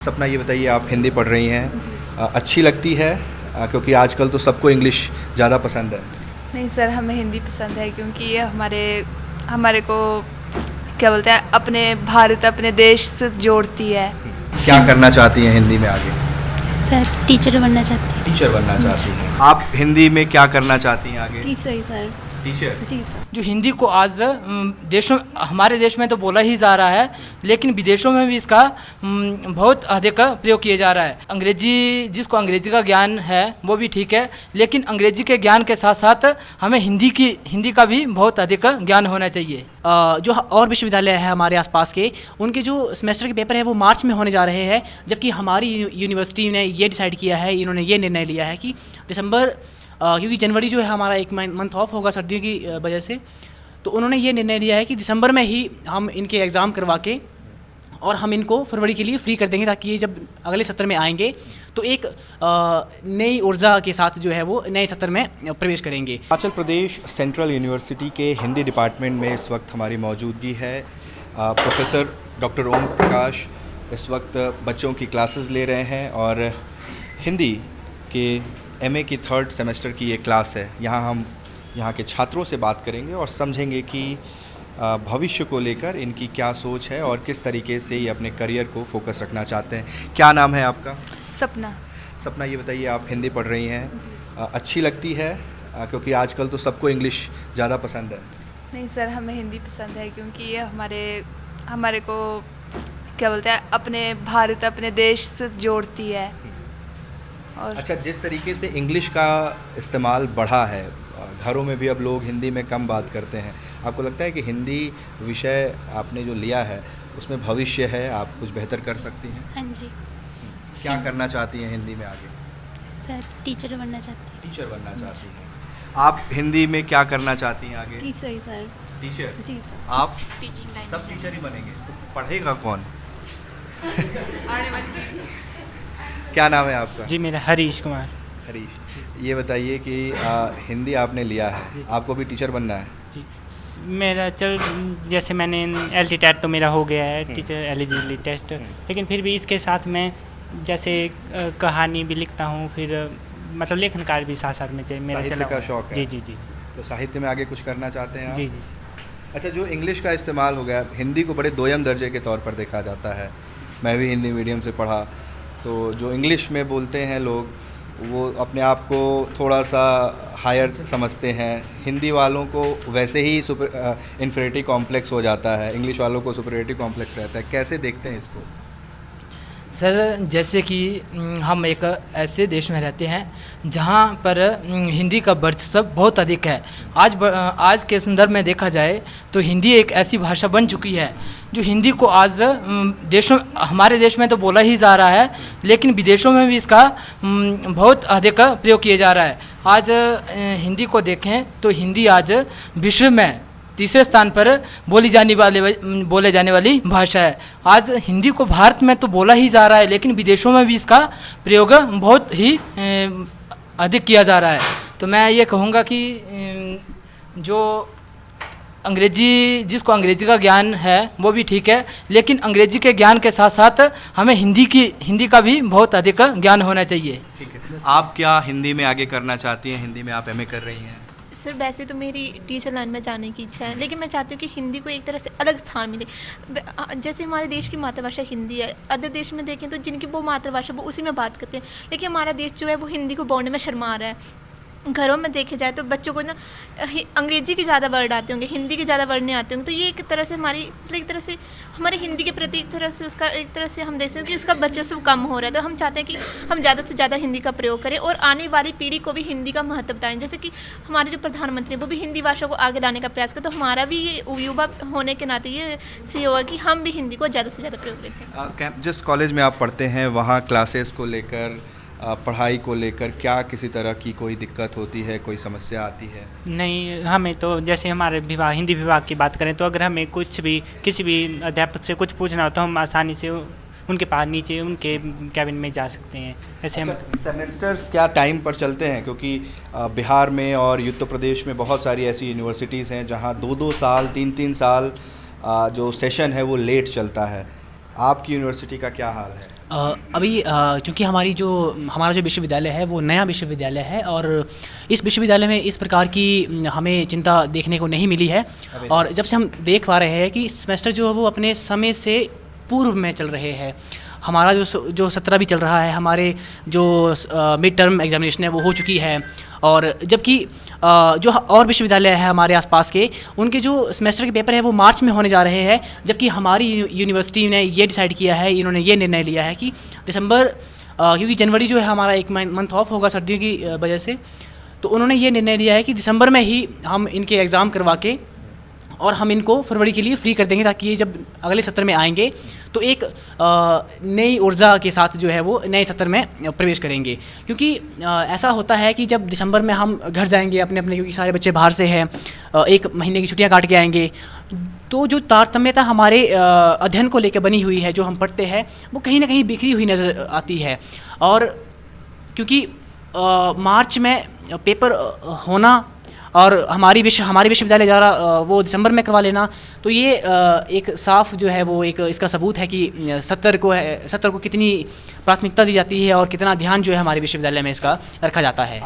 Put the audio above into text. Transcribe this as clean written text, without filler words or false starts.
सपना, ये बताइए, आप हिंदी पढ़ रही हैं, अच्छी लगती है? क्योंकि आजकल तो सबको इंग्लिश ज़्यादा पसंद है। नहीं सर, हमें हिंदी पसंद है क्योंकि ये हमारे हमारे को क्या बोलते हैं, अपने भारत, अपने देश से जोड़ती है। क्या करना चाहती हैं हिंदी में आगे? सर टीचर बनना चाहती हूँ। टीचर बनना चाहती हैं। आप हिंदी में क्या करना चाहती हैं आगे? टीचर ही सर। टीचर। जी सर। जो हिंदी को आज देशों हमारे देश में तो बोला ही जा रहा है, लेकिन विदेशों में भी इसका बहुत अधिक प्रयोग किया जा रहा है। अंग्रेजी, जिसको अंग्रेजी का ज्ञान है वो भी ठीक है, लेकिन अंग्रेजी के ज्ञान के साथ साथ हमें हिंदी का भी बहुत अधिक ज्ञान होना चाहिए। जो और विश्वविद्यालय है हमारे आसपास के, उनके जो सेमेस्टर के पेपर है वो मार्च में होने जा रहे हैं, जबकि हमारी यूनिवर्सिटी ने ये डिसाइड किया है, इन्होंने ये निर्णय लिया है कि दिसंबर, क्योंकि जनवरी जो है हमारा एक मंथ ऑफ होगा सर्दियों की वजह से, तो उन्होंने ये निर्णय लिया है कि दिसंबर में ही हम इनके एग्ज़ाम करवा के और हम इनको फरवरी के लिए फ्री कर देंगे, ताकि ये जब अगले सत्र में आएंगे तो एक नई ऊर्जा के साथ जो है वो नए सत्र में प्रवेश करेंगे। हिमाचल प्रदेश सेंट्रल यूनिवर्सिटी के हिंदी डिपार्टमेंट में इस वक्त हमारी मौजूदगी है। प्रोफेसर डॉक्टर ओम प्रकाश इस वक्त बच्चों की क्लासेस ले रहे हैं और हिंदी के एमए की 3rd सेमेस्टर की ये क्लास है। यहाँ हम यहाँ के छात्रों से बात करेंगे और समझेंगे कि भविष्य को लेकर इनकी क्या सोच है और किस तरीके से ये अपने करियर को फोकस रखना चाहते हैं। क्या नाम है आपका? सपना। सपना, ये बताइए, आप हिंदी पढ़ रही हैं, अच्छी लगती है? क्योंकि आजकल तो सबको इंग्लिश ज़्यादा पसंद है। नहीं सर, हमें हिंदी पसंद है क्योंकि ये हमारे को क्या बोलते हैं, अपने भारत, अपने देश से जोड़ती है। और अच्छा, जिस तरीके से इंग्लिश का इस्तेमाल बढ़ा है, घरों में भी अब लोग हिंदी में कम बात करते हैं, आपको लगता है कि हिंदी विषय आपने जो लिया है उसमें भविष्य है, आप कुछ बेहतर कर सकती हैं? हाँ जी। क्या करना चाहती हैं हिंदी में आगे? सर टीचर बनना चाहती हूँ। टीचर बनना चाहती हैं। आप हिंदी में क्या करना चाहती हैं आगे? टीचर ही सर। टीचर। जी सर। आप? Teaching line. सब टीचर ही बनेंगे, तो पढ़ेगा कौन? क्या नाम है आपका? जी, मेरा हरीश कुमार। हरीश, ये बताइए कि हिंदी आपने लिया है, आपको भी टीचर बनना है? जी, मेरा जैसे मैंने LT टेट तो मेरा हो गया है, टीचर एलिजिबिलिटी टेस्ट, लेकिन फिर भी इसके साथ मैं जैसे कहानी भी लिखता हूँ, फिर मतलब लेखन कार्य भी साथ साथ में चाहिए मेरा। साहित्य का शौक है? जी जी जी। तो साहित्य में आगे कुछ करना चाहते हैं आप? जी जी जी। अच्छा, जो इंग्लिश का इस्तेमाल हो गया, हिंदी को बड़े दोयम दर्जे के तौर पर देखा जाता है। मैं भी हिंदी मीडियम से पढ़ा, तो जो इंग्लिश में बोलते हैं लोग, वो अपने आप को थोड़ा सा हायर समझते हैं। हिंदी वालों को वैसे ही इन्फीरियरिटी कॉम्प्लेक्स हो जाता है, इंग्लिश वालों को सुपीरियरिटी कॉम्प्लेक्स रहता है। कैसे देखते हैं इसको? सर, जैसे कि हम एक ऐसे देश में रहते हैं जहाँ पर हिंदी का वर्चस्व बहुत अधिक है। आज के संदर्भ में देखा जाए तो हिंदी एक ऐसी भाषा बन चुकी है जो हिंदी को आज हमारे देश में तो बोला ही जा रहा है, लेकिन विदेशों में भी इसका बहुत अधिक प्रयोग किया जा रहा है। आज हिंदी को देखें तो हिंदी आज विश्व में 3रे स्थान पर बोले जाने वाली भाषा है। आज हिंदी को भारत में तो बोला ही जा रहा है, लेकिन विदेशों में भी इसका प्रयोग बहुत ही अधिक किया जा रहा है। तो मैं ये कहूँगा कि जो जिसको अंग्रेजी का ज्ञान है वो भी ठीक है, लेकिन अंग्रेजी के ज्ञान के साथ साथ हमें हिंदी का भी बहुत अधिक ज्ञान होना चाहिए। ठीक है। आप क्या हिंदी में आगे करना चाहती हैं? हिंदी में आप एमए कर रही हैं। सर, वैसे तो मेरी टीचर लाइन में जाने की इच्छा है, लेकिन मैं चाहती हूँ कि हिंदी को एक तरह से अलग स्थान मिले। जैसे हमारे देश की मातृभाषा हिंदी है, अदर देश में देखें तो जिनकी वो मातृभाषा वो उसी में बात करते हैं, लेकिन हमारा देश जो है वो हिंदी को बोलने में शर्मा रहा है। घरों में देखे जाए तो बच्चों को ना अंग्रेजी के ज़्यादा वर्ड आते होंगे, हिंदी के ज़्यादा वर्ड नहीं आते होंगे, तो ये एक तरह से हमारे हिंदी के प्रति एक तरह से उसका एक तरह से हम देखते हैं कि उसका वर्चस्व कम हो रहा है। तो हम चाहते हैं कि हम ज़्यादा से ज़्यादा हिंदी का प्रयोग करें और आने वाली पीढ़ी को भी हिंदी का महत्व बताएं। जैसे कि हमारे जो प्रधानमंत्री हैं वो भी हिंदी भाषा को आगे लाने का प्रयास करें, तो हमारा भी ये युवा होने के नाते ये सही होगा कि हम भी हिंदी को ज़्यादा से ज़्यादा प्रयोग करें। जिस कॉलेज में आप पढ़ते हैं वहाँ क्लासेस को लेकर, पढ़ाई को लेकर क्या किसी तरह की कोई दिक्कत होती है, कोई समस्या आती है? नहीं, हमें तो जैसे हमारे हिंदी विभाग की बात करें तो अगर हमें कुछ भी किसी भी अध्यापक से कुछ पूछना हो तो हम आसानी से उनके पास नीचे उनके कैबिन में जा सकते हैं। ऐसे अच्छा, सेमेस्टर्स क्या टाइम पर चलते हैं? क्योंकि बिहार में और उत्तर प्रदेश में बहुत सारी ऐसी यूनिवर्सिटीज़ हैं जहाँ 2-2 साल 3-3 साल जो सेशन है वो लेट चलता है। आपकी यूनिवर्सिटी का क्या हाल है? अभी चूँकि हमारा जो विश्वविद्यालय है वो नया विश्वविद्यालय है और इस विश्वविद्यालय में इस प्रकार की हमें चिंता देखने को नहीं मिली है। और जब से हम देख पा रहे हैं कि सेमेस्टर जो है वो अपने समय से पूर्व में चल रहे हैं। हमारा जो सत्र भी चल रहा है, हमारे जो मिड टर्म एग्जामिनेशन है वो हो चुकी है। और जबकि जो और विश्वविद्यालय है हमारे आसपास के, उनके जो सेमेस्टर के पेपर है वो मार्च में होने जा रहे हैं, जबकि हमारी यूनिवर्सिटी ने ये डिसाइड किया है, इन्होंने ये निर्णय लिया है कि दिसंबर, क्योंकि जनवरी जो है हमारा एक मंथ ऑफ होगा सर्दियों की वजह से, तो उन्होंने ये निर्णय लिया है कि दिसंबर में ही हम इनके एग्ज़ाम करवा के और हम इनको फरवरी के लिए फ्री कर देंगे, ताकि ये जब अगले सत्र में आएंगे तो एक नई ऊर्जा के साथ जो है वो नए सत्र में प्रवेश करेंगे। क्योंकि ऐसा होता है कि जब दिसंबर में हम घर जाएंगे अपने अपने, क्योंकि सारे बच्चे बाहर से हैं, एक महीने की छुट्टियां काट के आएंगे, तो जो तारतम्यता हमारे अध्ययन को लेकर बनी हुई है, जो हम पढ़ते हैं, वो कहीं ना कहीं बिखरी हुई नज़र आती है। और क्योंकि मार्च में पेपर होना और हमारे विश्वविद्यालय द्वारा वो दिसंबर में करवा लेना, तो ये एक साफ जो है वो एक इसका सबूत है कि सत्र को कितनी प्राथमिकता दी जाती है और कितना ध्यान जो है हमारे विश्वविद्यालय में इसका रखा जाता है।